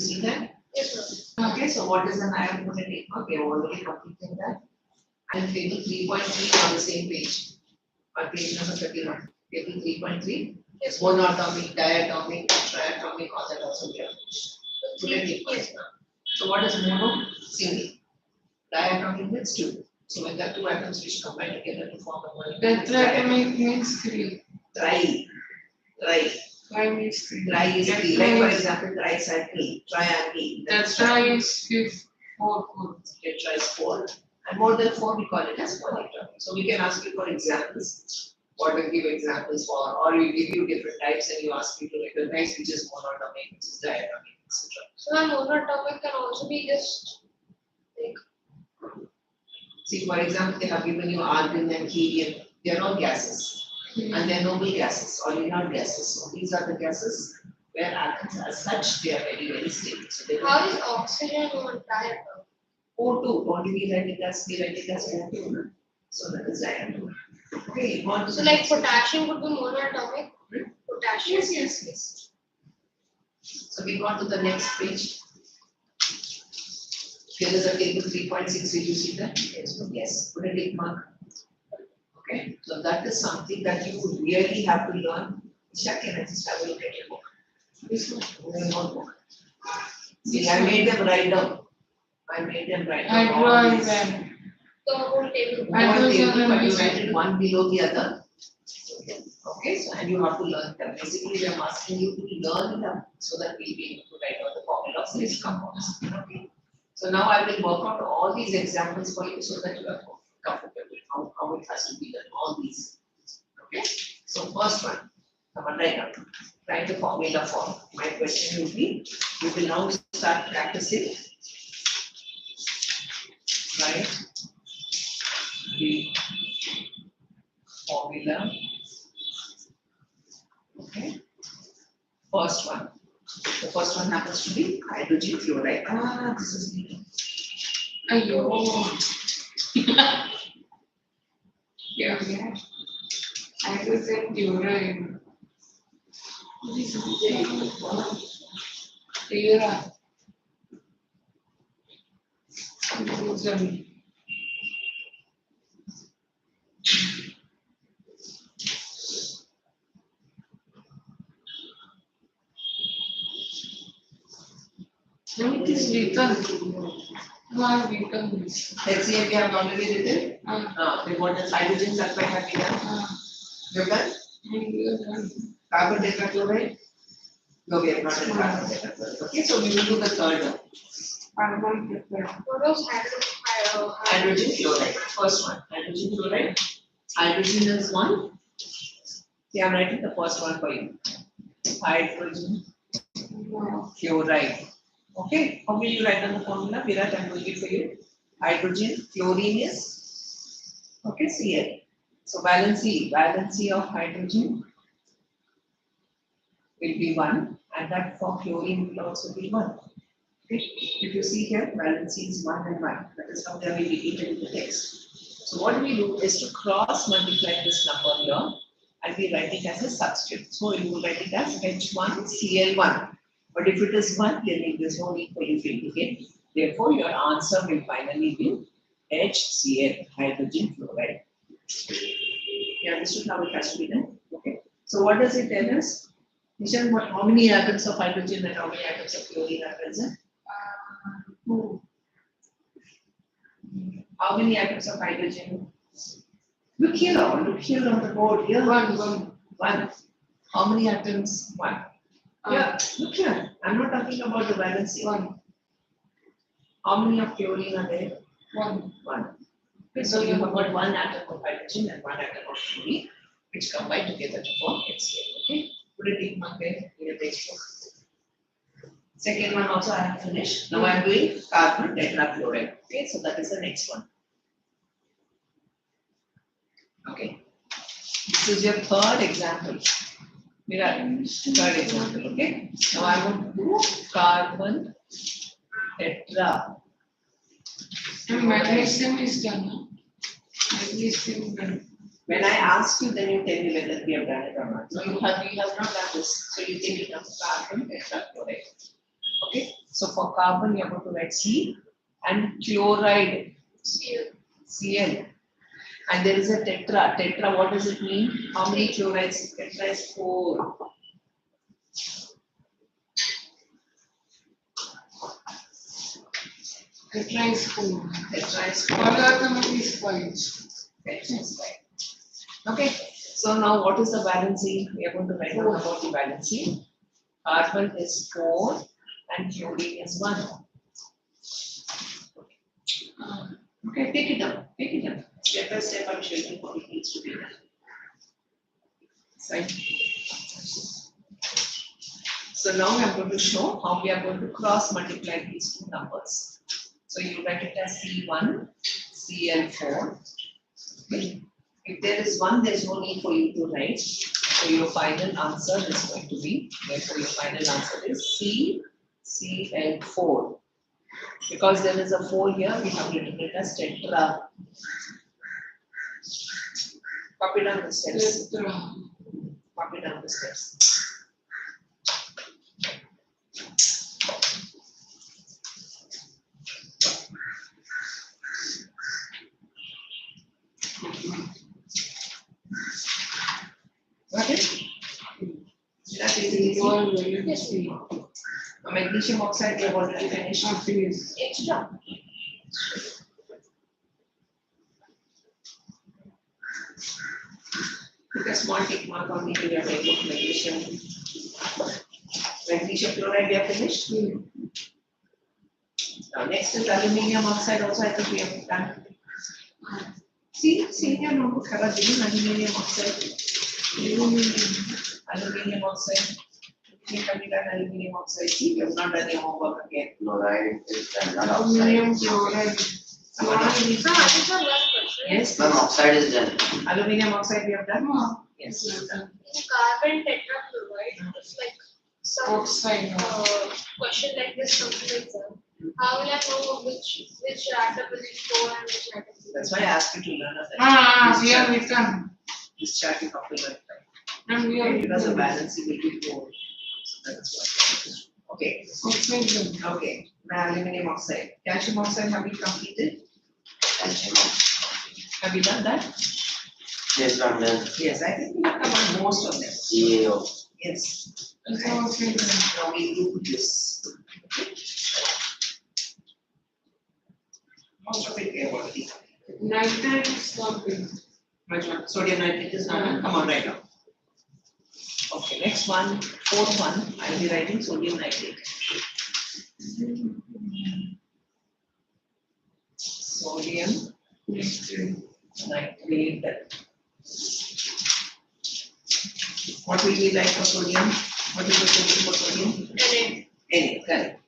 see that? Yes, sir. Okay, so what is an ion phonetic? Okay, already completed that. And table 3.3 on the same page. Or page number 31. Table 3.3. Yes, Monatomic, diatomic, triatomic, all that also we have finished. Yes. So what is mono? Single. Diatomic means two. So when there are two atoms which combine together to form a molecule. Tetratomic means three. Tri. Tri means three. Tri is three. Like for example, tricycle, triangle. Tetra is fifth, four. Tetra is four. And more than four, we call it as polyatomic. So we can ask you for examples. What will give examples for, or we give you different types and you ask you to recognize which is monatomic, which is diatomic, etc. So a monatomic can also be just like. See, for example, they have given you argon and helium. They are all gases, and they are noble gases or inert gases. So these are the gases where atoms, as such, they are very, very stable. So they How is oxygen on diatomic? O2. What do we write it as? We write it as O2. No? So that is diatomic. Okay, on to So the like next. potassium would be monatomic. Potassium. Yes. So we go on to the next page. Here is a table 3.6. Did you see that? Yes. Put a tick mark. Okay. So that is something that you would really have to learn. Can I just have a look at your book? This one. Notebook. See, I made them write down. I all draw these. them. The whole table. One table, but you write it one below the other. Okay, so and you have to learn them. Basically, we are asking you to learn them so that we'll be able to write out the formulas of these compounds. Okay. So now I will work out all these examples for you so that you are comfortable with how it has to be done. All these. Okay. So first one, come on, write the formula form. My question will be, we will now start practicing. Write the formula. Okay. First one. The first one happens to be hydrogen fluoride. This is me. Ayyo. Yeah. Hydrogen fluoride. Fluoride. Hydrogen. No, it is written. Why written this? HCl we have already written. Then what is hydrogen sulfide have we done? You have done? Carbon tetrachloride? No, we have not done carbon tetrachloride. Okay, so we will do the third one. What was Hydrogen fluoride. First one. Hydrogen fluoride. Hydrogen is one. See, I'm writing the first one for you. Hydrogen fluoride. Okay, how will you write down the formula? Virat, I'm doing it for you. Hydrogen, fluorine is, okay, Cl. So valency of hydrogen will be 1, and that for fluorine will also be 1. Okay, if you see here, valency is 1 and 1. That is how they are indicated in the text. So what we do is to cross multiply this number here, and we write it as a subscript. So you will write it as H1Cl1. But if it is 1, then there is no need for you to indicate. Therefore, your answer will finally be HCl, hydrogen fluoride. You understood how it has to be done? Okay. So what does it tell us? Nishan, how many atoms of hydrogen and how many atoms of fluorine are present? 2. How many atoms of hydrogen? Look here on the board. Here. 1. How many atoms? 1. Yeah, look here. I'm not talking about the valency. 1. How many of fluorine are there? 1. Okay, so you have got 1 atom of hydrogen and 1 atom of fluorine, which combine together to form HCl. Okay, put a tick mark there in your textbook. Second one also I have finished. Now I am doing carbon tetrachloride. Okay, so that is the next one. Okay, this is your third example. Third example, okay? Now I want to do carbon tetra. And magnesium is done. Magnesium done. When I ask you, then you tell me whether we have done it or not. So we have not done this. So you take it as carbon tetrachloride. Okay? So for carbon, we are going to write C, and chloride, Cl. Cl. And there is a tetra. Tetra, what does it mean? How many chlorides? Tetra is 4. Tetra is 4. Tetra is 4. Polyatomic is 5. Tetra is 5. Okay. So now what is the valency? We are going to write down about the valency. Carbon is 4 and chlorine is 1. Okay, take it down. Take it down. Step by step, I'm showing you what it needs to be done. Right. So now I'm going to show how we are going to cross multiply these two numbers. So you write it as C1, Cl4. Okay. If there is 1, there is no need for you to write. So your final answer is going to be, therefore your final answer is CCl4. Because there is a 4 here, we have written it as tetra. Copy down the steps. Tetra. Copy down the steps. Got it? That is easy. All valency. Magnesium oxide, we have already finished. Please. Extra. Put a small tick mark on the area type of magnesium. Magnesium chloride, we have finished. Now next is aluminium oxide, also I think we have done. See here, no, have a given aluminium oxide. Aluminium oxide. We have done aluminium oxide. See, we have not done your homework again. Chloride is done, not Aluminum oxide. chloride. Chloride is No, I just have one question. Yes. Ma'am, oxide is done. Aluminium oxide we have done. No. Yes. We have done. In carbon tetrachloride, it's like some Oxide. question like this, something like that. How will I know which atom will it go and which atom will That's why I asked you to learn that. We have written. This chart you have to learn. And we have Because the written. balance will be 4. So that's what. Okay. Oxide. Okay. Now aluminium oxide. Calcium oxide have we completed? Calcium. Have you done that? Yes, ma'am, done. Yes, I think we have covered most of them. CaO. Yes. It's oxide. Now we do this. Most of it we have already done. Nitrate is not good. Which one? Sodium nitrate is not done. Come on, right now. Okay, next one, 4th one, I'll be writing sodium nitrate. Sodium Nitrate. nitrate. What will we write for sodium? What is the sodium for sodium? Na. Na, correct.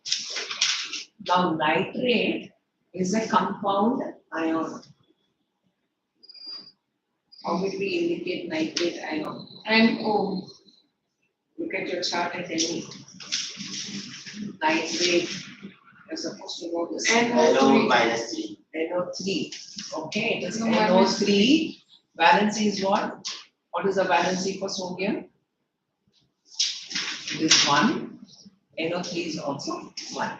Now nitrate is a compound ion. How will we indicate nitrate ion? NO. Look at your chart and tell me. Nitrate, you're supposed to know this. NO NO3. minus 3. NO3. Okay, it is No, minus NO3. Valency is what? What is the valency for sodium? It is 1. NO3 is also 1.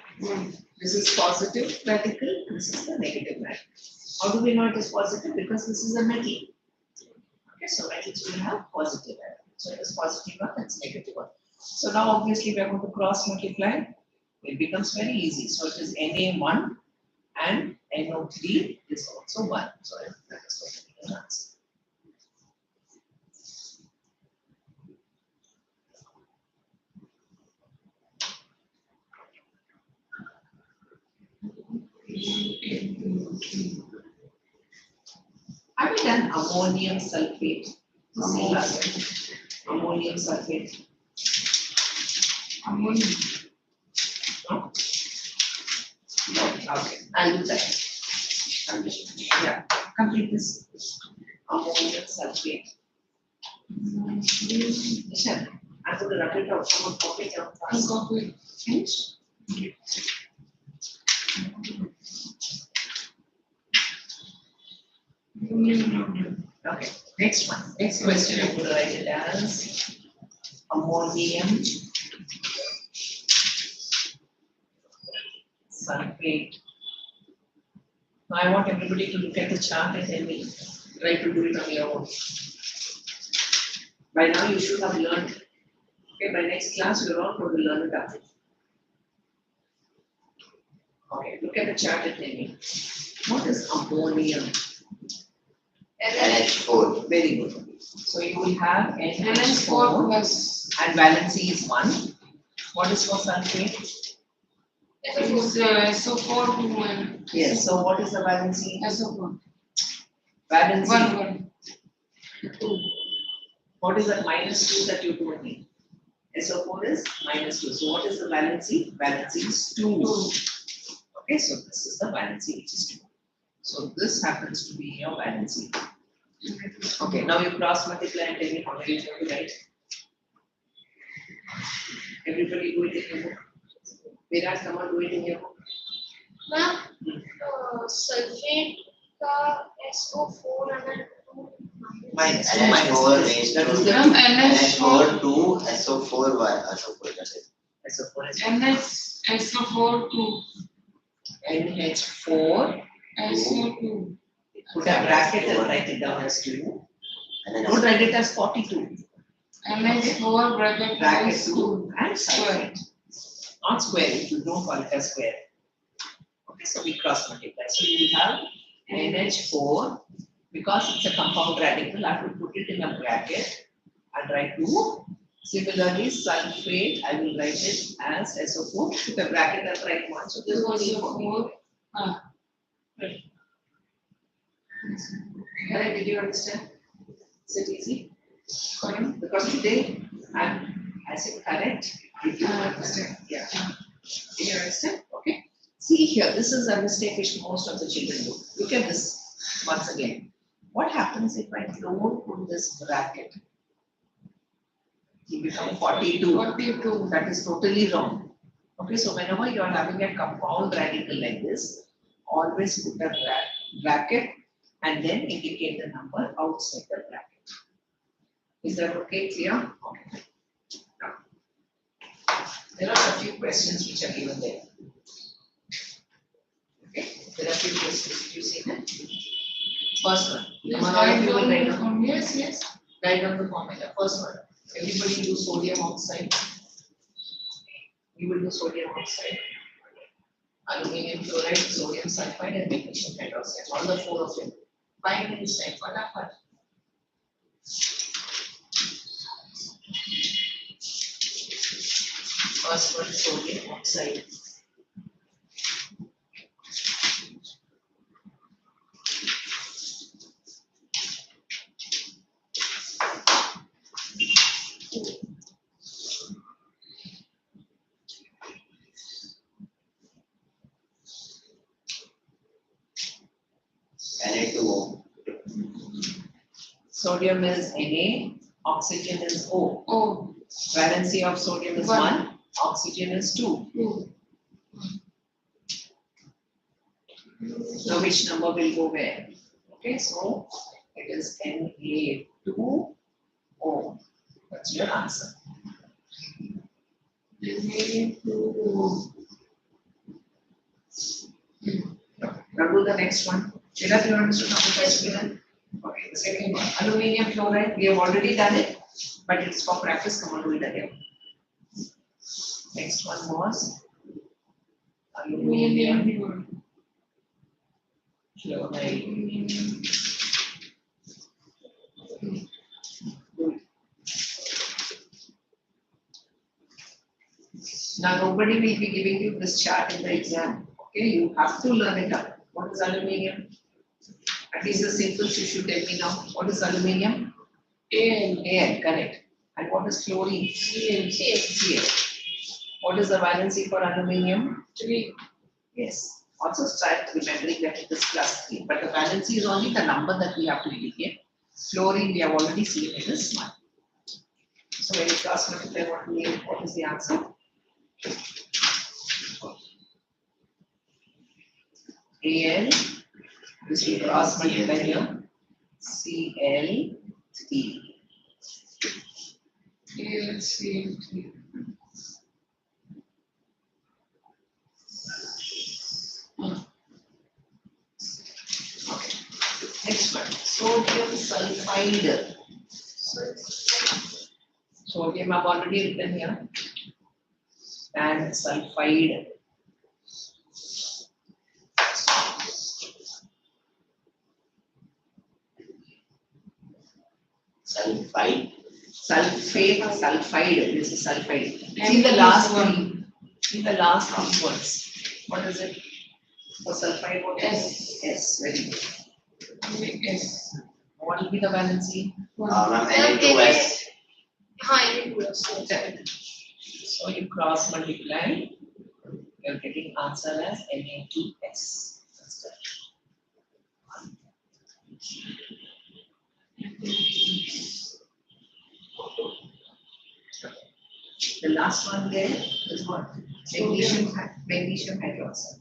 This is positive radical, this is the negative radical. How do we know it is positive? Because this is a metal. Okay, so metals will have positive radical. So it is positive one, it's negative one. So now obviously we are going to cross multiply. It becomes very easy. So it is Na1 and NO3 is also 1. So that is what it is answer. Have we done ammonium sulfate? Ammonium sulfate. Ammonia. No? No. Okay, I'll do that. Yeah, complete this. Ammonium sulfate. Nishan, I'm going to write it out. Someone copy it down And fast. copy. Finished? Okay, next one. Next question, I'm going to write it as ammonium sulfate. Now I want everybody to look at the chart and tell me, try to do it on your own. By now you should have learned. Okay, by next class you're all going to learn it up. Okay, look at the chart and tell me. What is ammonium? NH4. Very good. So you will have NH4 NH4 plus and valency is 1. What is for sulfate? is SO4 to 1. Yes, so what is the valency? SO4. Valency. 1. 2. What is that -2 that you told me? SO4 is -2. So what is the valency? Valency is 2. 2. Okay, so this is the valency which is 2. So this happens to be your valency. Okay, now you cross multiply and tell me how many you have to write. Everybody do it in your book. Virat, come on, do it in your book. Ma'am, sulfate का SO4 and 2 Minus. NH4 raised That to is the Ma'am, NH4 to SO4 SO4 that is. SO4 is SO4 to NH4. SO2. Put a bracket and write it down as 2. And then Don't write it as 42. NH4 bracket Bracket minus 2 2. and sulfate. Not square, you don't call it as square. Okay, so we cross multiply. So you will have NH4, because it's a compound radical, I have to put it in a bracket and write 2. Similarly, sulfate, I will write it as SO4, put a bracket and write 1. So there's no need for me. SO4. Correct, did you understand? Is it easy? Because today I said correct. Did you understand? Yeah. Did you understand? Okay. See here, this is a mistake which most of the children do. Look at this once again. What happens if I don't put this bracket? You become 42. 42. That is totally wrong. Okay, so whenever you are having a compound radical like this, always put a bracket and then indicate the number outside the bracket. Is that okay, clear? Okay. Now, there are a few questions which are given there. Okay, there are a few questions. Did you see that? First one. Yes, Among all of you will write write down- down. Yes, yes. write down the formula. First one. Everybody do sodium oxide. You will do sodium oxide, aluminium chloride, sodium sulfide, and magnesium hydroxide. All the 4 of them. 5 minutes time. Fatapat. First one, sodium oxide. Na2O. Sodium is Na, oxygen is O. Oh, Valency of sodium is 1, oxygen is 2. 2. So which number will go where? Okay, so it is Na2O. That's your answer. Na2O. Now do the next one. Shila, do you understand how the first given? Okay, the second one. Aluminium chloride, we have already done it, but it's for practice. Come on, do it again. Next one was aluminium Medium. chloride. Now nobody will be giving you this chart in the exam. Okay, you have to learn it up. What is aluminium? At least the simplest you should tell me now. What is aluminium? Al. Al, correct. And what is chlorine? Cl. Cl. What is the valency for aluminium? 3. Yes. Also start remembering that it is +3. But the valency is only the number that we have to indicate. Chlorine we have already seen it is 1. So when you cross multiply, what is the answer? Al, this will cross multiply here. Cl3. Al, Cl. 3. Next one, sodium sulfide. Sodium I've already written here. And sulfide. Sulfide. Sulfide. This is sulfide. See the last one. See the last three words. What is it? For sulfide, what is it? S. Very good. Yes. What will be the valency? Ma'am, Na2S. So you cross multiply, you're getting answer as Na2S. That's correct. The last one there is what? Magnesium hydroxide.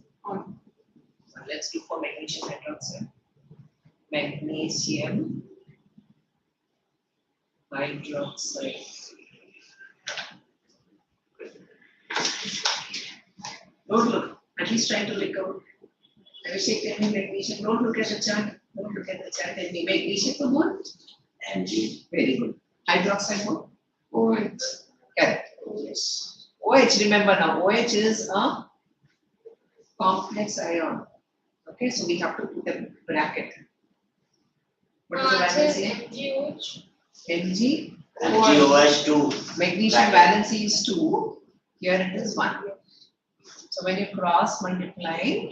So let's do for magnesium hydroxide. Magnesium hydroxide. Don't look. At least try to look out. I will say tell me magnesium. Don't look at the chart. Don't look at the chart. Tell me magnesium for what? Mg. Very good. Hydroxide what? OH. Correct. OH. Remember now. OH is a complex ion. Okay, so we have to put a bracket. What is the valency? Mg. MgOH2. Magnesium Bracket. valency is 2. Here it is 1. So when you cross multiply,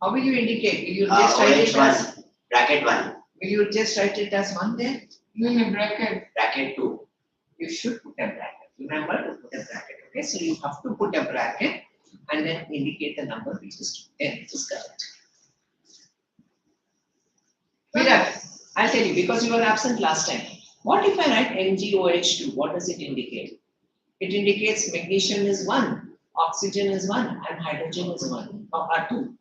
how will you indicate? Will you just write it as OH1. Bracket 1. Will you just write it as 1 there? No, bracket. Bracket 2. You should put a bracket. Remember to put a bracket. Okay, so you have to put a bracket and then indicate the number which is 10, which is correct. Virat, I'll tell you because you were absent last time. What if I write MgOH2? What does it indicate? It indicates magnesium is 1, oxygen is 1, and hydrogen is 1 or 2.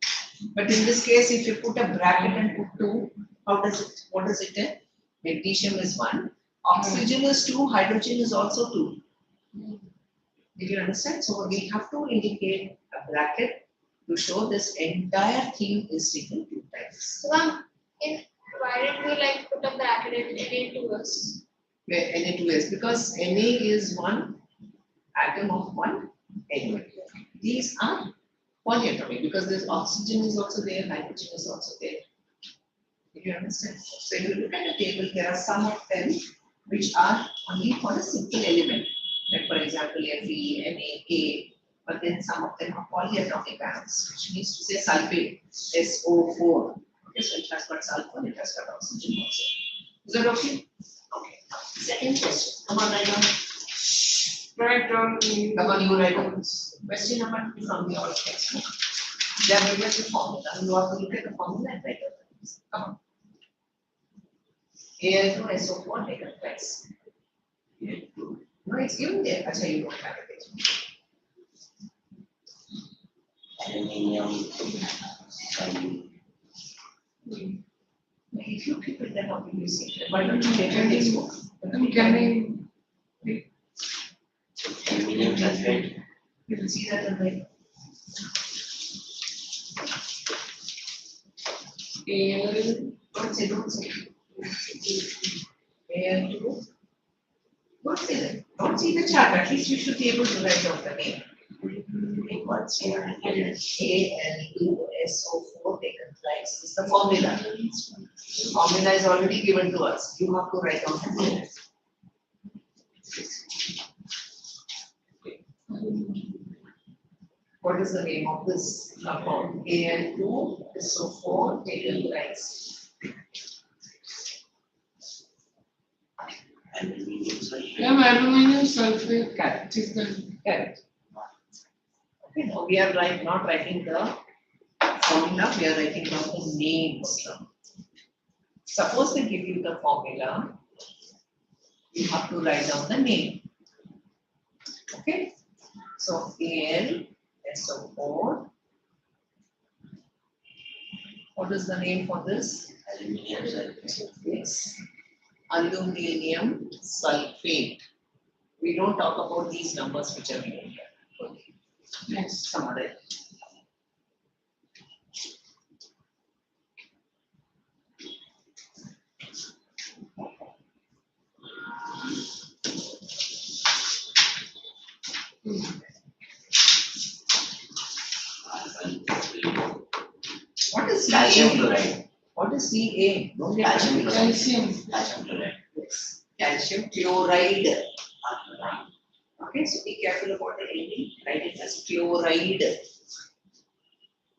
But in this case, if you put a bracket and put 2, how does it? What does it tell? Magnesium is 1, oxygen is 2, hydrogen is also 2. Did you understand? So we have to indicate a bracket to show this entire thing is taken 2 times. So why didn't we like put a bracket in Na2S? Where Na2S, because Na is one atom of one element. These are polyatomic because this oxygen is also there, nitrogen is also there. Do you understand? So if you look at the table, there are some of them which are only for a simple element. Like for example, Fe, Na, K, but then some of them are polyatomic ions, which means to say sulfate, SO4. Okay, so it has got sulfur, it has got oxygen also. Is that okay? Okay. Second question. Come on, write down. Write down. Come on, you write down. Question number 2 from your textbook. They have given the formula. You have to look at the formula and write down. Come on. Al2SO4 taken twice. No, it's given there. Actually, you don't have it. Aluminium. If you keep it, then how will you see it? Why don't you take your textbook? Can Aluminium sulfate. You will see that in the don't say. Al2. Don't say that. Don't see the chart. At least you should be able to write down the name. What's here? Al2SO4 taken twice. This is the formula. Formula is already given to us. You have to write down the name. What is the name of this compound? Al2SO4 taken twice. Aluminium sulfate. aluminium sulfate. Correct. Is the Correct. Okay, now we are not writing the formula, we are writing down the names. Suppose they give you the formula, you have to write down the name. Okay, so Al2SO4. What is the name for this? Aluminium sulfate. Yes, aluminium sulfate. We don't talk about these numbers which are given here. Okay. Next, some other. What is Calcium CA? chloride. What is CA? Don't get Calcium confused. chloride. Calcium. Calcium chloride. Yes. Calcium chloride. Okay, so be careful about the ending. Write it as chloride.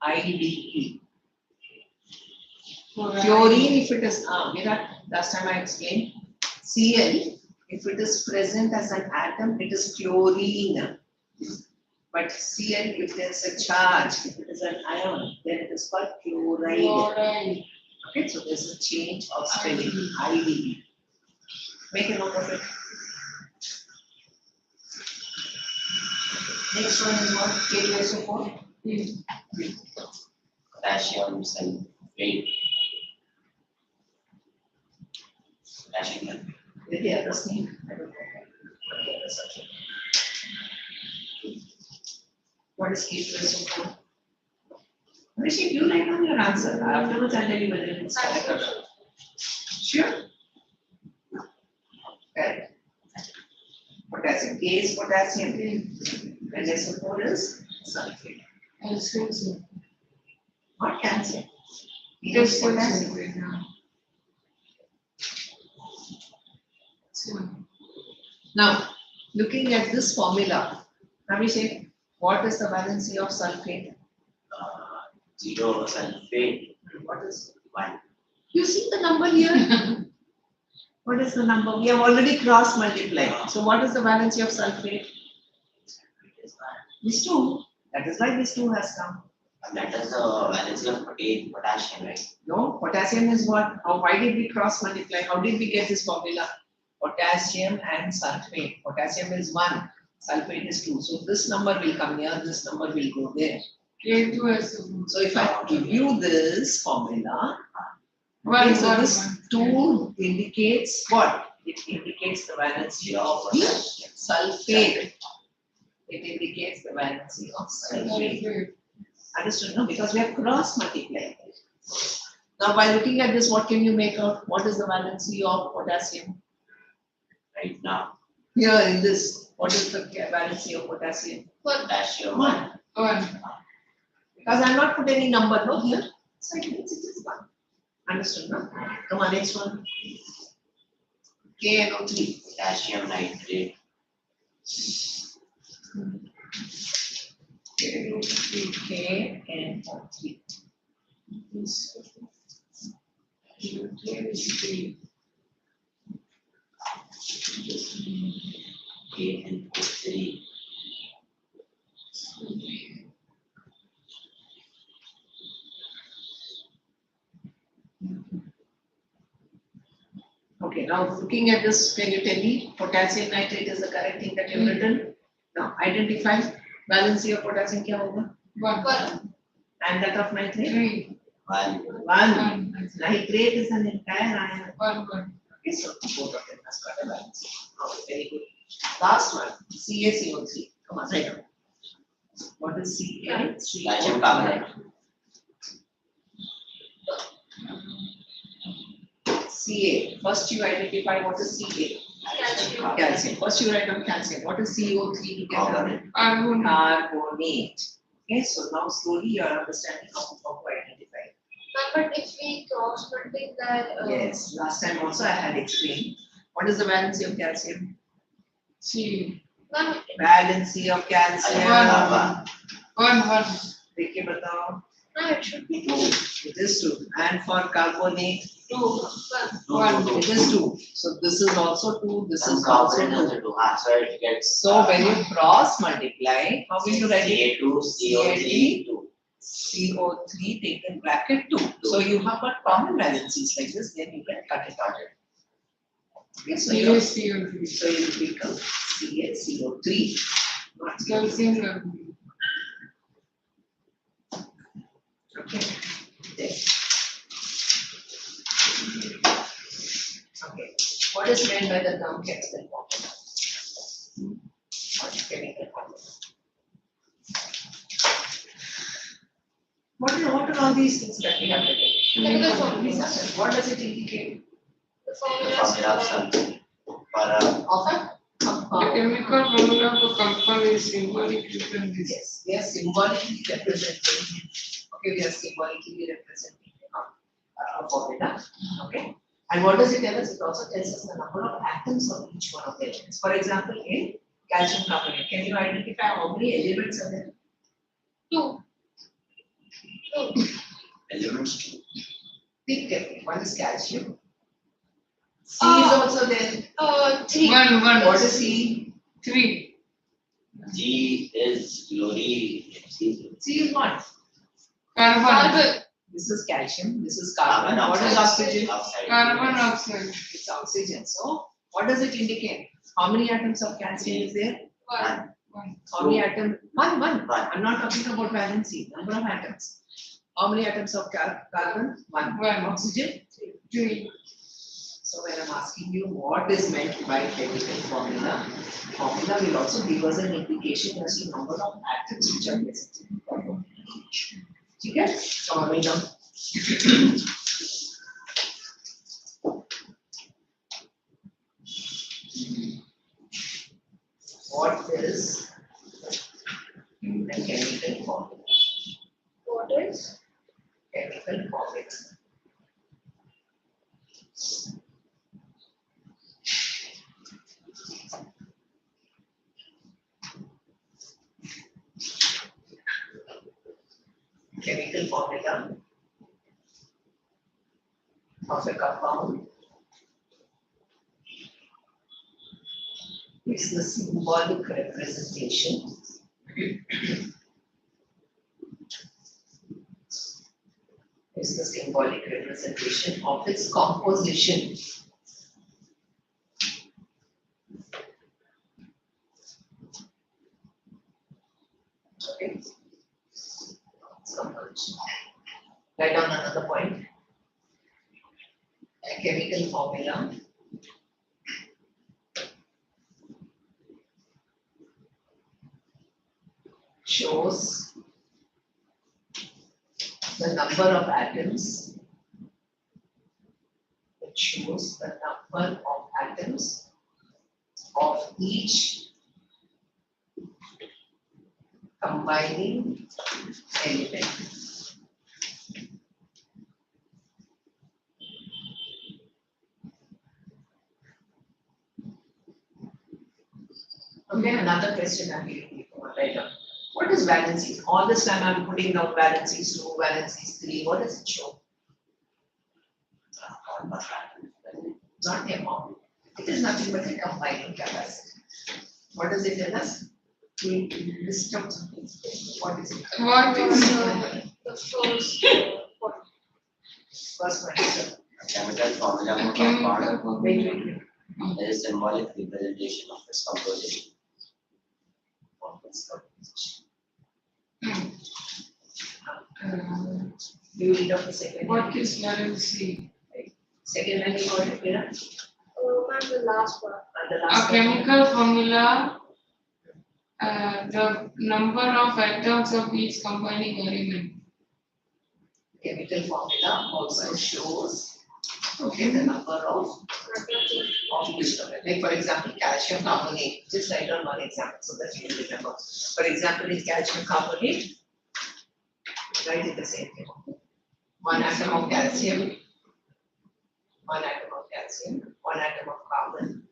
IDE. Fluorine, if it is, Virat, last time I explained, Cl, if it is present as an atom, it is fluorine. But Cl, if there is a charge, if it is an ion, then it is called chloride. Chloride. Okay, so there's a change of spelling, IDE. Make a note of it. Next one is what? K2SO4. Potassium sulfate. Potassium. With the other name, I don't know. What the other subject? What is K2SO4? Rishi, you write down your answer. Afterwards, I'll tell you whether it's correct or not. Sure? Correct. Potassium. K is potassium. And SO4 is sulfate. Calcium. Not calcium. It Just is potassium. calcium right now. Now, looking at this formula, Abhishek, what is the valency of sulfate? 0 sulfate. What is? 1. You see the number here? What is the number? We have already cross multiplied. So what is the valency of sulfate? This 2. That is why this 2 has come. That is the valency of potassium, right? No, potassium is what? Why did we cross multiply? How did we get this formula? Potassium and sulfate. Potassium is 1, sulfate is 2. So this number will come here, this number will go there. K2SO4. So if I give you this formula, One, okay, so one, this one. 2 indicates what? It indicates the valency of Potassium. sulfate. It indicates the valency of sulfate. Sulfate. Understood? No, because we have cross multiplied. Now, by looking at this, what can you make out? What is the valency of potassium? Right now. Here in this, what is the valency of potassium? Potassium 1. 1. Because I am not put any number no here, so it means it is 1. Understood? No? Come on, next one. KNO3. Potassium nitrate. KNO3. KNO3. Okay, now looking at this, can you tell me potassium nitrate is the correct thing that you've written? Now identify valency of potassium क्या होगा? 1. And that of nitrate? 3. 1. 1. Nitrate is an entire ion. 1. Okay, so both of them has got a valency. Okay, very good. Last one, CaCO3. Come on, write down. What is CaCO3? Calcium carbonate. Ca. First you identify what is Ca. Calcium. Calcium. First you write down calcium. What is CO3 together? Carbonate. Carbon. Carbonate. Okay, so now slowly you are understanding how to identify. But if we cross multiply, Yes, last time also I had explained. What is the valency of calcium? C. ma'am, Valency of calcium. One. 1. देखिए बताओ. no, it should be 2. It is 2. And for carbonate, 2. 1. it is 2. So this is also 2. This Some is also carbonate 2. also 2. So it gets. So when you cross multiply, how will you write it? Ca2, CO3, 2. CO3 taken bracket 2. So you have got common valencies like this, then you can cut it out. Okay, so you CaCO3. so it will become CaCO3. Not CO3. Calcium carbonate. Okay. There. Okay. What is meant by the term chemical formula? What is chemical formula? What are all these things that we have written? Chemical formula. What does it indicate? The The formula of formula something. For Of a compound. chemical formula for compound is symbolic representation. Yes, we are symbolically representing. Okay, we are symbolically representing formula. Okay, and what does it tell us? It also tells us the number of atoms of each one of the elements. For example, in calcium carbonate, can you identify how many elements are there? 2. 2. Elements. Think carefully. One is calcium. C is also there. 3. One. What is C? 3. G is glory. C is what? Carbon. Carbon. This is calcium. This is carbon. What is oxygen? Oxide. Carbon oxide. It's oxygen. So, what does it indicate? How many atoms of calcium is there? 1. How many atoms? One. One. I'm not talking about valency. Number of atoms. How many atoms of carbon? One. One. Oxygen? 3. So when I'm asking you what is meant by chemical formula will also give us an indication as to number of atoms which are present. Okay? So I mean, what is the chemical formula? What is? Chemical formula. Chemical formula of a compound is the symbolic representation of its composition. Okay. So much. Write down another point. A chemical formula shows the number of atoms. It shows the number of atoms of each combining element. Okay, another question I'm giving you later. What is valency? All this time I'm putting down valencies 2, valencies 3. What does it show? Not the amount. It is nothing but a combining capacity. What does it tell us? We list out something. What is it? What is The first First one. one is Chemical formula for chemical compound wait. is symbolic representation of its composition. You read out the second. What is valency? Second one you got it, Mira? And the last one. And the A last one. chemical formula, the number of atoms of each combining element. Chemical formula also shows the number of each of it. Like for example, calcium carbonate. Just write down one example so that you will remember. For example, in calcium carbonate, write it the same thing. One atom of calcium, one atom of calcium, one atom of carbon,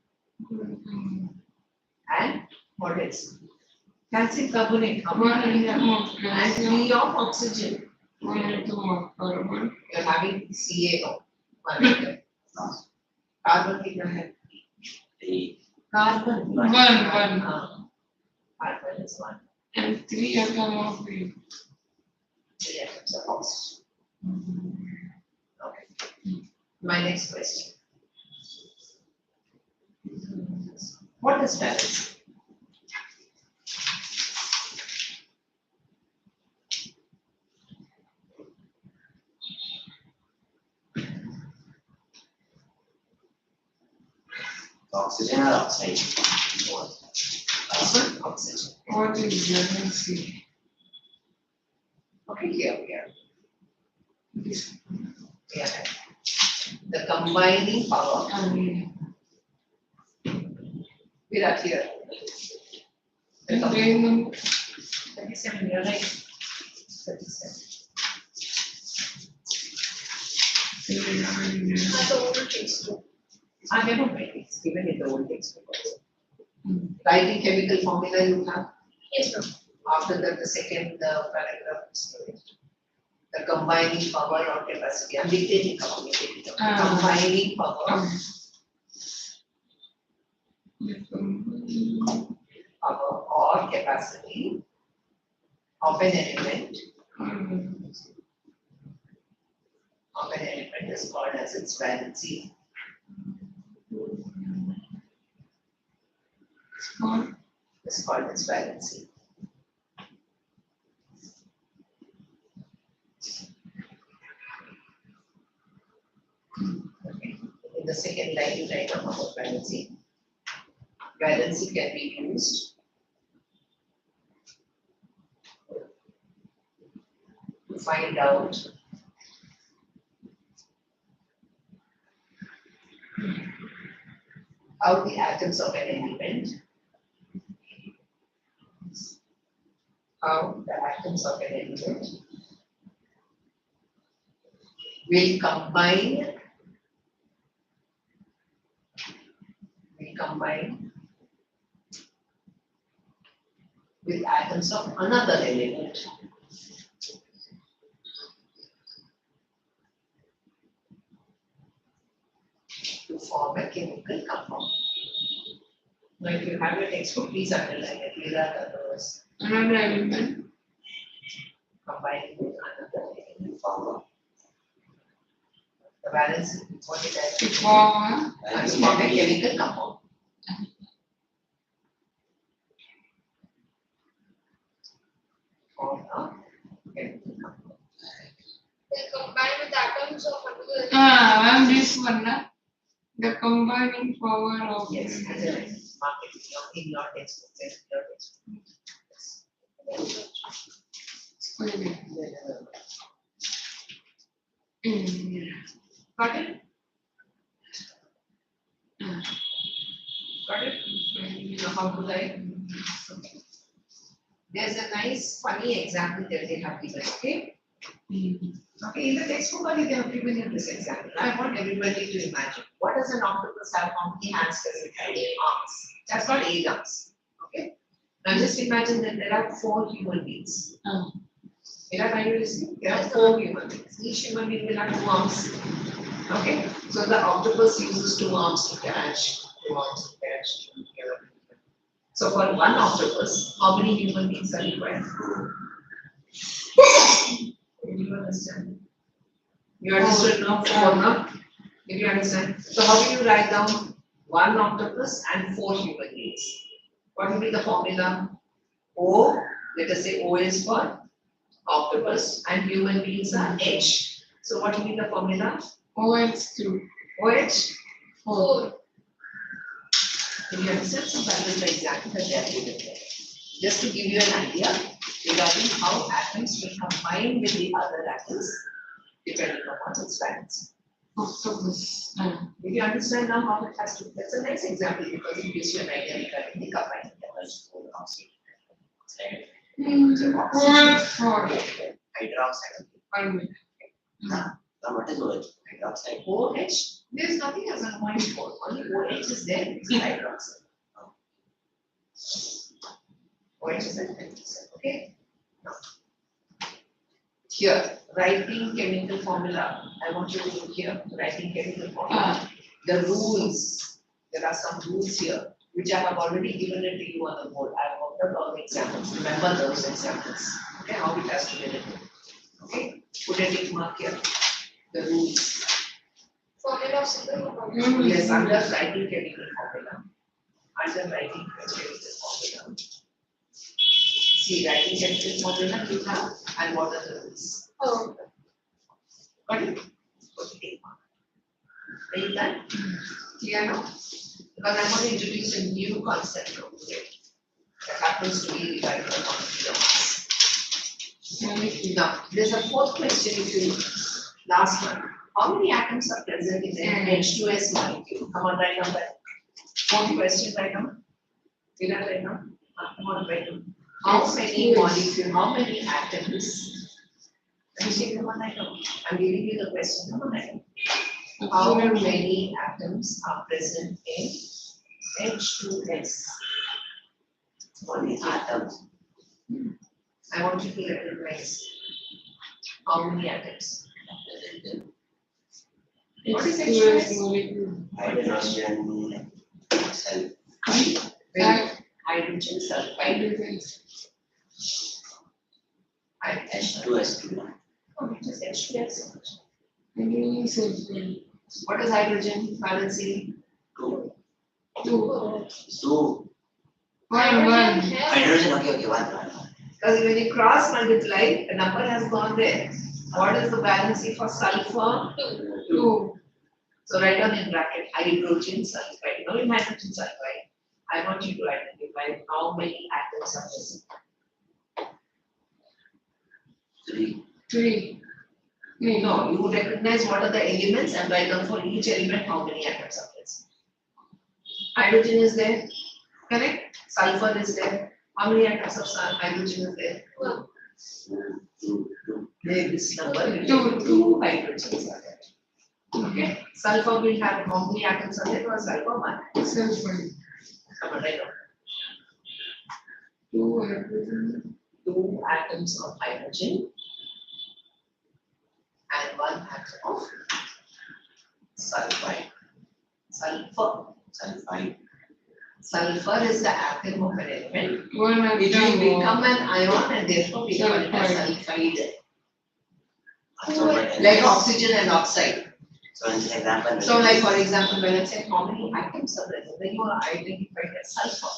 and what else? Calcium carbonate, how One many atom of and calcium, 3 of oxygen. one atom of carbon, You are having CaO, one atom. Carbon कितना है? Carbon. One. Carbon is 1. and 3 atom of green. 3 atoms of oxygen. Okay. My next question. What is valence? Oxygen or oxide? Carbon, oxygen. What is valency? Okay, here. Yeah. The combining power. I mean, Virat here. And then 37, you're right. 37. That's the old textbook. I never made it, it's given in the old textbook also. Writing chemical formula you have, Yes, ma'am. after that the second paragraph is given. The combining power or capacity, I'm dictating combining power or capacity of an element is called as its valency. It's called its valency. Okay. In the second line, you write down about valency. Valency can be used to find out how the atoms of an element, will combine with atoms of another element. To form a chemical compound. Now, if you have a textbook, please underline it. These are the words. another element. Combining with another element form. The balance is what it has To to form form a chemical compound. Form a chemical compound. They combine with atoms of another. ma'am, this one, na? The combining power of Yes, as a mark it in your textbook. Got it? Got it? You know how to write? Okay. There's a nice funny example that they have given, okay? Okay, in the textbook only they have given you this example. I want everybody to imagine, what does an octopus have? How many hands does it have? 8 arms. That's got 8 arms, okay? Now just imagine that there are 4 human beings. Are you listening? There are 4 human beings. Each human being will have 2 arms. Okay, so the octopus uses 2 arms to catch, 2 arms to catch, so for one octopus, how many human beings are required? Did you understand? You understood now? 4 now? Did you understand? So how do you write down 1 octopus and 4 human beings? What will be the formula? O, let us say O is for octopus and human beings are H. So what will be the formula? OH2. OH? 4. Did you understand? So that is the example that they are given there. Just to give you an idea regarding how atoms will combine with the other atoms depending upon its valence. Octopus. Did you understand now how it has to? That's a nice example because it gives you an idea regarding the combining levels for oxygen. For Hydroxide. 1 minute. Now what is OH? Hydroxide. OH, there's nothing as a point for. Only OH is there, it's hydroxide. OH is a hydroxide, okay? Now, here, writing chemical formula. I want you to look here, writing chemical formula. The rules, there are some rules here, which I have already given it to you on the board. I have worked out all the examples. Remember those examples. Okay, how it has to be written. Okay, put a tick mark here. The rules. Formula of single compound. Yes, under writing chemical formula. Under writing chemical formula. See, writing chemical formula you have, and what are the rules? Oh. Got it? Put a tick mark. Are you done? Clear now? Because I'm going to introduce a new concept from today that happens to be regarding the quantity of mass. Now, there's a 4th question if you last one. How many atoms are present in an H2S molecule? Come on, write down that. 4th question, write down. Did I write down? Come on, write down. How many molecules, how many atoms? Let me see, come on, I know. I'm giving you the question, come on, I know. How many atoms are present in H2S? Molecule. Atoms. I want you to recognize how many atoms. What is H2S? molecule. Hydrogen cell. Hydrogen sulfide. Hydrogen. H2S2. Oh, it is H2S. Hydrogen sulfide. What is hydrogen? Valency. 2. 2. 2. 1. Hydrogen, okay, 1. Because when you cross multiply, the number has gone there. What is the valency for sulfur? 2. So write down in bracket hydrogen sulfide. Now in hydrogen sulfide, I want you to identify how many atoms are present. 3. 3. No, you would recognize what are the elements and write down for each element how many atoms are present. Hydrogen is there, correct? Sulfur is there. How many atoms of hydrogen is there? 2. There this number will Two. be 2 hydrogens are there. Okay, sulfur will have how many atoms are there? Or sulfur 1. Sulfide. Come on, write down. 2 hydrogen. 2 atoms of hydrogen and 1 atom of sulfide. Sulfide. Sulfur is the atom of an element. 1 atom. It will become an ion and therefore we call it as Sulfide. sulfide. Like oxygen and oxide. So in this example, So like for example, when I say how many atoms are present, then you are identified as sulfur.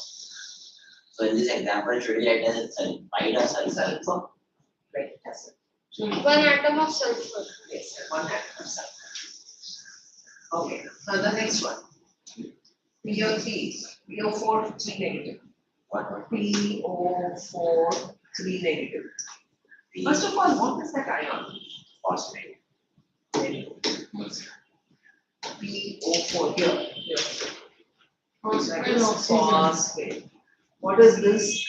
so in this example, should we write as sulfide or sulfur? Sulfur. Right, that's it. 1 atom of sulfur. Yes, 1 atom of sulfur. Okay, now the next one. PO3, PO4, 3 negative. What? PO4, 3 negative. First of all, what is that ion? Phosphate. PO4 here. That is phosphate. What is this?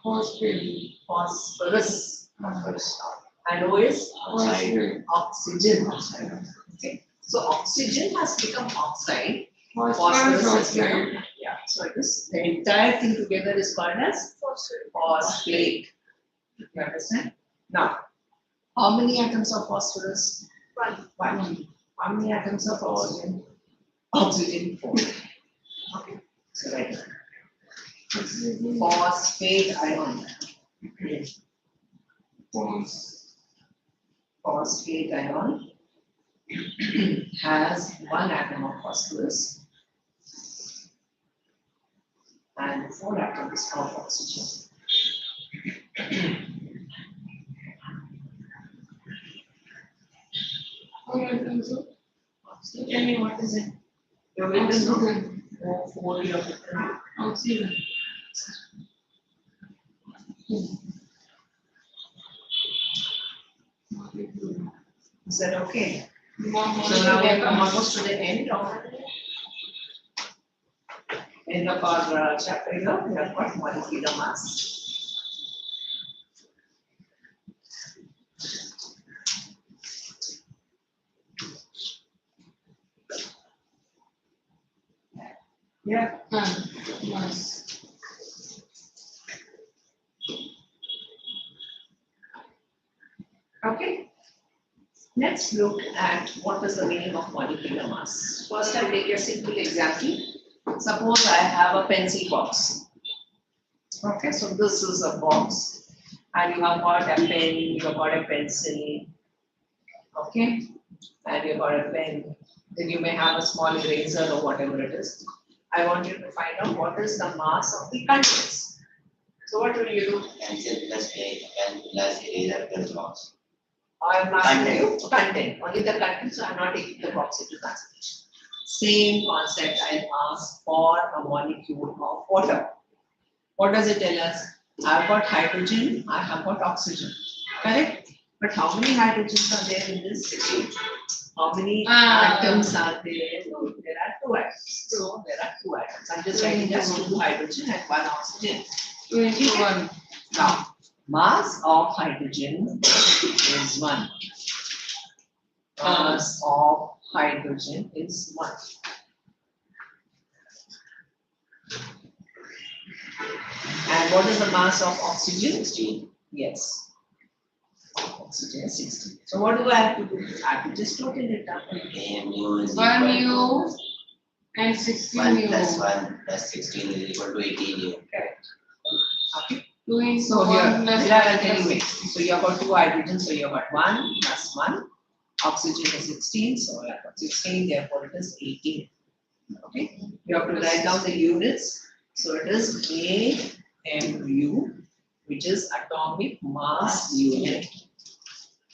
Phosphate. Phosphorus. Phosphorus. And O is Phosphate. oxygen. Okay. So oxygen has become oxide. Phosphorus Phosphorus has oxide. become, yeah. So it is the entire thing together is called as phosphate. You understand? Now, how many atoms of phosphorus? 1. 1. How many atoms of oxygen? Oxygen 4. Okay. So right. Oxygen. Phosphate ion. Phosphate ion has 1 atom of phosphorus and 4 atoms of oxygen. How atoms of So tell me what is it? You're going to know. oxygen? Oh, 4 of it. Oxygen. Molecule. Is that okay? So Molecule. now we have come almost to the end of our chapter here. We have got molecular mass. Yeah. Mass. Okay. Let's look at what is the meaning of molecular mass. First, I'll take a simple example. Suppose I have a pencil box. Okay, so this is a box, and you have got a pen, you have got a pencil. Okay, and you have got a pen. Then you may have a small eraser or whatever it is. I want you to find out what is the mass of the contents. So what will you do? Pencil plus pen plus eraser plus box. I am asking you content, only the content, so I am not taking the box into consideration. Same concept I ask for a molecule of water. What does it tell us? I have got hydrogen, I have got oxygen, correct? But how many hydrogens are there in this? How many atoms are there? There are 2 two atoms. So there are two atoms. I'm just writing as 2 hydrogen and 1 oxygen. 21. Now, mass of hydrogen is 1. Mass of hydrogen is 1. And what is the mass of oxygen? 16. Yes. Oxygen is 16. So what do I have to do? I have to just total it up. AMU is 1 equal U and to 16 1 U. plus 1 plus 16 is equal to 18 U. Correct. Okay. 2 into So 1 here, plus there are 1 plus anyway. So you have got 2 hydrogens, so you have got 1 plus 1. Oxygen is 16, so I have got 16, therefore it is 18. Okay. You have to write down the units. So it is AMU, which is atomic mass unit.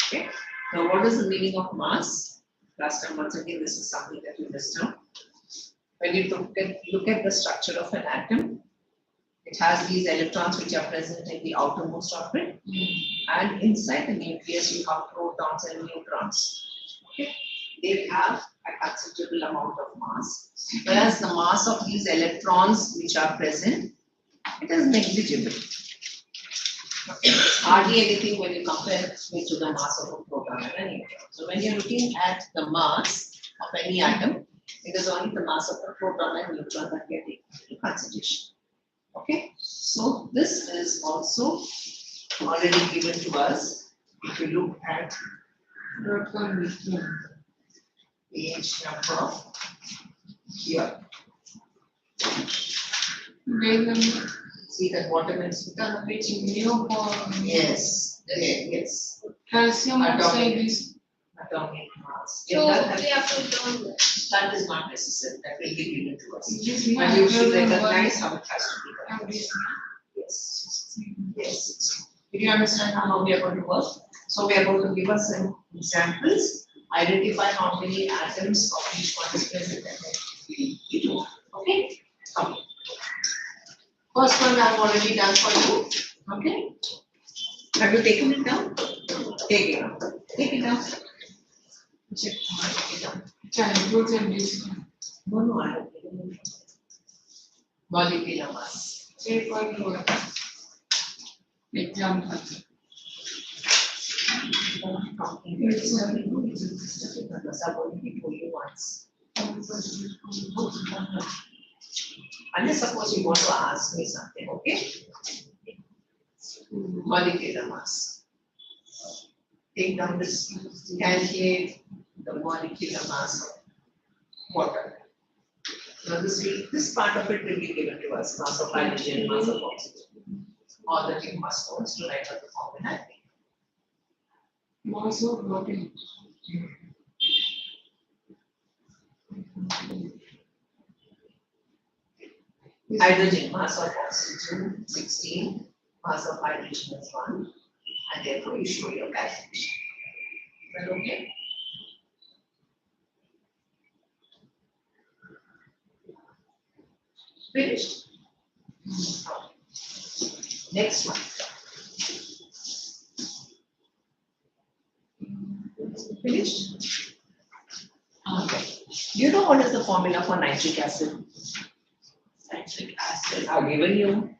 Okay. Now what is the meaning of mass? Last time once again, this is something that you missed out. When you look at the structure of an atom, it has these electrons which are present in the outermost orbit, and inside the nucleus you have protons and neutrons. Okay. They have a considerable amount of mass, whereas the mass of these electrons which are present, it is negligible. Okay. It's hardly anything when you compare it to the mass of a proton and a neutron. So when you're looking at the mass of any atom, it is only the mass of the proton and neutron that get taken into consideration. Okay, so this is also already given to us. If you look at page number here, see that bottom is the page mu for yes, yes, calcium oxide is atomic mass. So Yeah, we have to learn that. that is not necessary. That will be given to us. it is But you should much better than recognize how it has to be done. one. Yes. Yes. Did you understand how we are going to work? So we are going to give us some examples, identify how many atoms of each one is present, and then we do. Okay? Come. First one I've already done for you. Okay? Have you taken it down? Take it down. Take it down. Check. Take it down. Childhood and this one. No, I don't take it. Molecular mass. 3.4. Example. Unless suppose you want to ask me something, okay? Molecular mass. Take down this, calculate the molecular mass of water. Now this part of it will be given to us, mass of hydrogen, mass of oxygen. All that you must know is to write out the formula. Mass of water. Hydrogen, mass of oxygen 16, mass of hydrogen is 1, and therefore you show your calculation. Is that okay? Finished? Next one. Finished? Okay. Do you know what is the formula for nitric acid? Nitric acid. I've given you.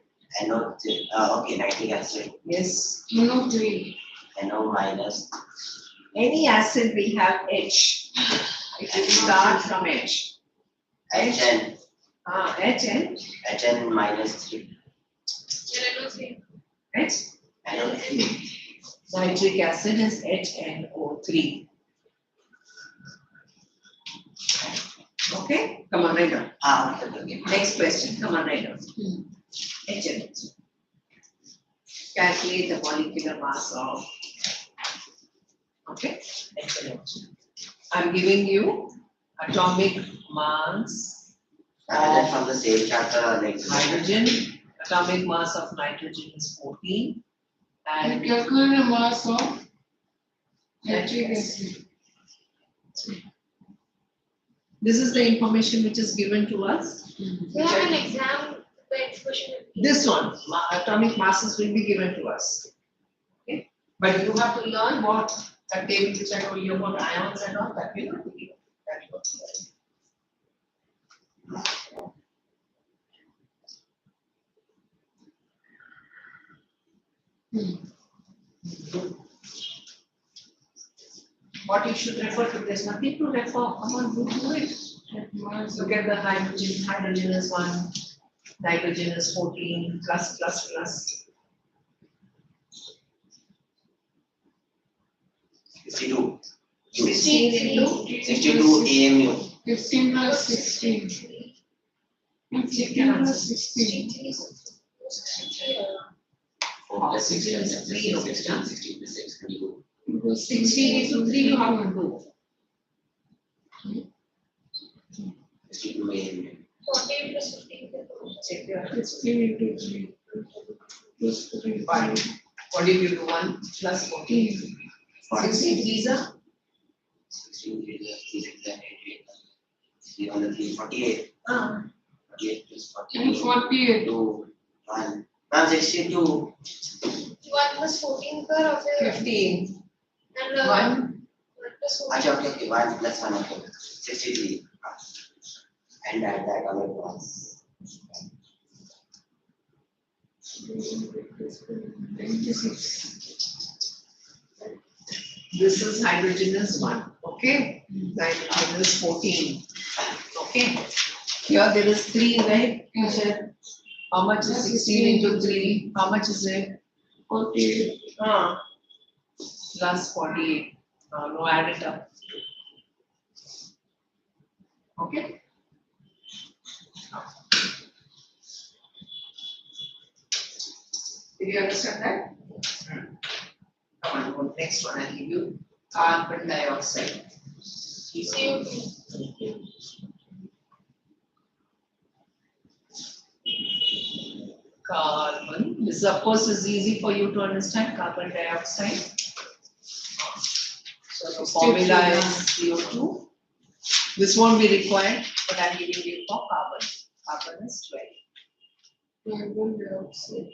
NO, okay, nitric acid. Yes. NO3. NO minus. Any acid will have H. It will start from H. HN. HN. HN minus 3. H. NO3. Nitric acid is HNO3. Okay, come on, write down. Okay. Next question, come on, write down. HNO3. Calculate the molecular mass of. Okay, HNO3. I'm giving you atomic mass That from the same chapter, like hydrogen. Atomic mass of nitrogen is 14. And Calculate the mass of nitric acid. this is the information which is given to us. We have an exam, the expression. This one, atomic masses will be given to us. Okay, but you have to learn what that table which I told you about ions and all that will not be given. That's what we are doing. What you should refer to, there's nothing to refer, come on, do it. Look at the hydrogen, hydrogen is 1, nitrogen is 14, plus, plus, plus. 62. 16 into 62 AMU. 15 plus 16. 15 plus 16. 4 plus 6 16 plus is 6 3, plus 16, 16 plus 6, 22. 16 into 3 you have to do. 62 AMU. 14 plus 15. Check your 16 into 3. Plus 3. 1. What did you do? 1 plus 14. 16 threes are 16 3 6 8 8. 3 on the 3 48. 48 plus And 42. 48. 2 1. Ma'am 62. 1 plus 14 per of it. 15. And 1. 1 plus 14. Acha, okay. 1 plus 1 okay. 63. And add that all at once. 96. This is hydrogen is 1. Okay. Nitrogen is 14. Okay. Here there is 3, right? Michelle? How much is 16 into 3? How much is it? 48. Plus 48. No, add it up. Okay. Did you understand that? Come on, go next one. I'll give you carbon dioxide. CO2. Carbon. This of course is easy for you to understand. Carbon dioxide. So the formula is CO2. This won't be required, but I'm giving you for carbon. Carbon is 12. Carbon dioxide.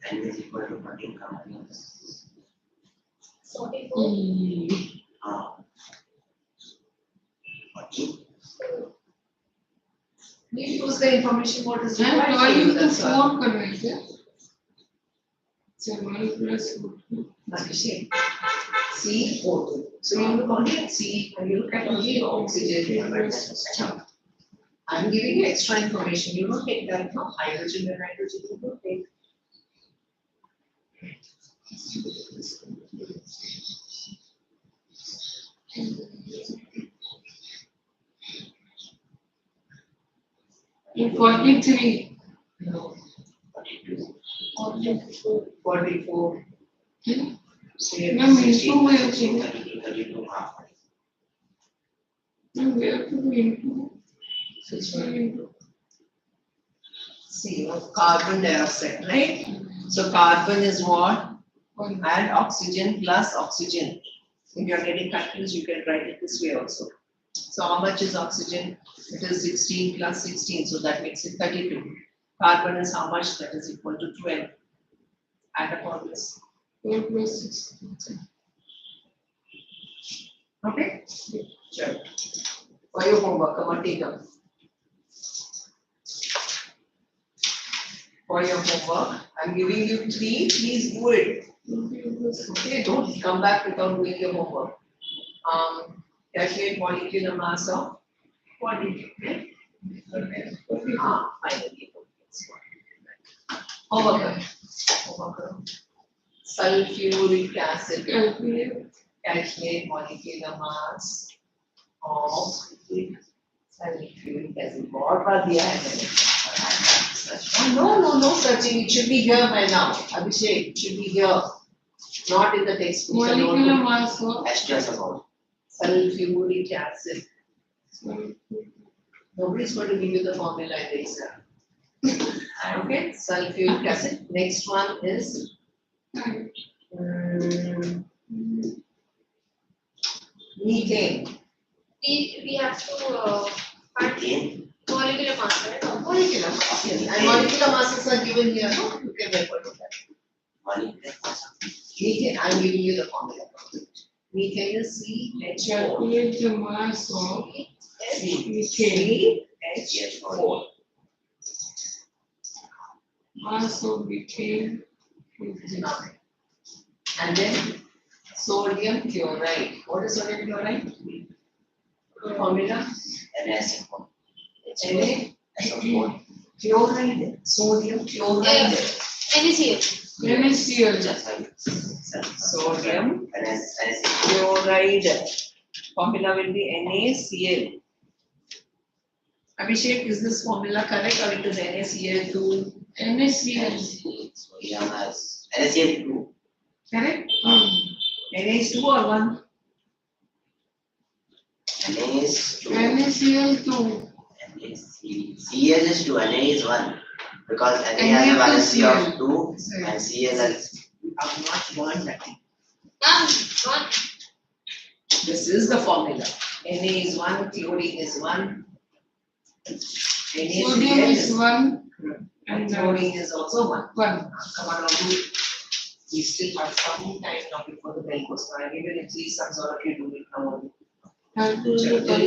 And is equal to 14 carbons. 44. 14. You use the information what is And required for 12 you, into that's all. 4 converted. So 1 plus 4. Nakishi. CO2. So you look only at C and you look at only oxygen. I'm giving you extra information. You don't take that from hydrogen and nitrogen. You don't take. In 43. No. 42. 44. Hmm? Say Ma'am, 16 into plus where 16, to? 32, 32 half. Ma'am, where to go into? Which one? See, carbon dioxide, right? So carbon is what? One. And oxygen plus oxygen. If you are getting confused, you can write it this way also. So how much is oxygen? It is 16 plus 16, so that makes it 32. Carbon is how much? That is equal to 12. Add up all this. 4 plus 6. Okay? Sure. For your homework, come on, take up. For your homework, I'm giving you 3, please do it. Okay, don't come back without doing your homework. Calculate molecular mass of what did you get? Finally. Homework. Homework. Sulfuric acid. Calculate molecular mass of sulfuric acid. What was the No searching. It should be here by now. Abhishek, it should be here. Not in the textbook. Molecular mass of H2S about. Sulfuric acid. Nobody's going to give you the formula in the exam. Okay, sulfuric acid. Next one is methane. We have to find Methane. molecular mass, right? Molecular mass. Yes. And molecular masses are given here. No, you can refer to that. Methane, I'm giving you the formula. Methane is CH4. Calculate the mass of methane. CH4. Mass of methane is this. And then sodium chloride. What is sodium chloride? Formula? NaSO4. Na chloride. Sodium chloride. NaCl. NaCl. Sodium NaCl. chloride. Formula will be NaCl. Abhishek, is this formula correct or it is NaCl2? NaCl. So here has NaCl2. Correct? NaCl2 or 1? NaCl2. NaCl2. Cl is 2, Na is 1. Because Na Na has a to valency of Cl. 2 and Cl has. I've not learned that thing. One. This is the formula. Na is 1, chlorine is 1. Sodium NaCl is 1 and and chlorine is also 1. 1. Come on, Raghu. We still have some time now before the bell goes by. Even if these sons all of you do it now. Calculate the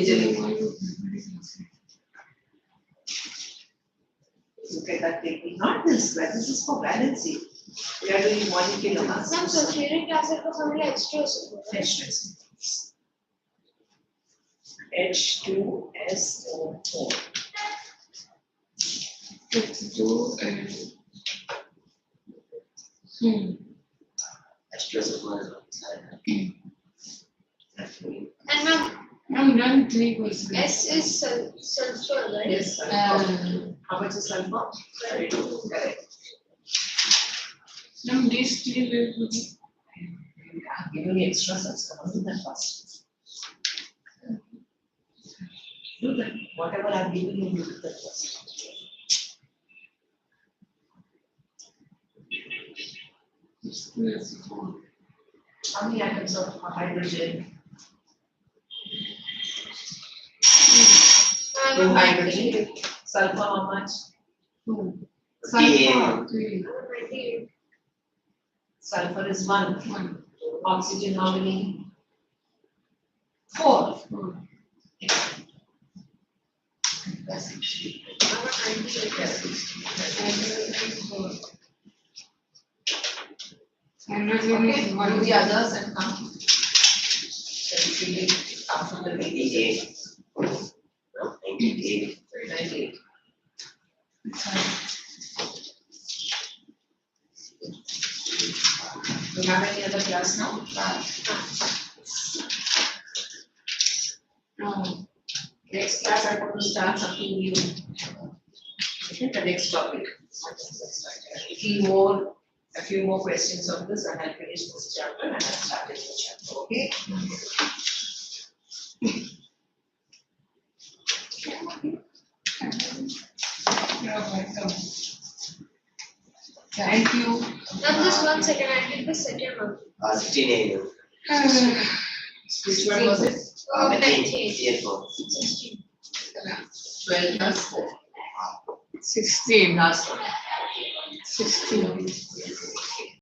Look at that taking. Not this, but this is for valency. We are doing molecular mass. Ma'am, sulfuric acid का formula H2SO4. H2SO4. H2 and H2SO4 is 1. And ma'am, I'm done 3%. S is sulfur, right? Yes, sulfur. How much is sulfur? Correct. Now these 3 will be I'm giving you extra sets. Come on, do that fast. Do that. Whatever I'm giving you, do that first. H2SO4. How many atoms of hydrogen? Two hydrogen. Sulfur, how much? 2. Yeah. Sulfur 3. 98. Sulfur is 1. 1. Oxygen, how many? 4. 4. That's it. Hydrogen Okay, is one of 1. the others and come. Then we will come from the 98. No, 98. 98. Do you have any other class now? Next class, I'm going to start something new. Okay, the next topic. A few more questions on this, and I'll finish this chapter and I'll start the new chapter. Okay? Thank you. Ma'am, just 1 second, I did the second one. 16 AU. Which one was it? Methane, 98. CL4. 12 plus 4. 16. Last one. 16.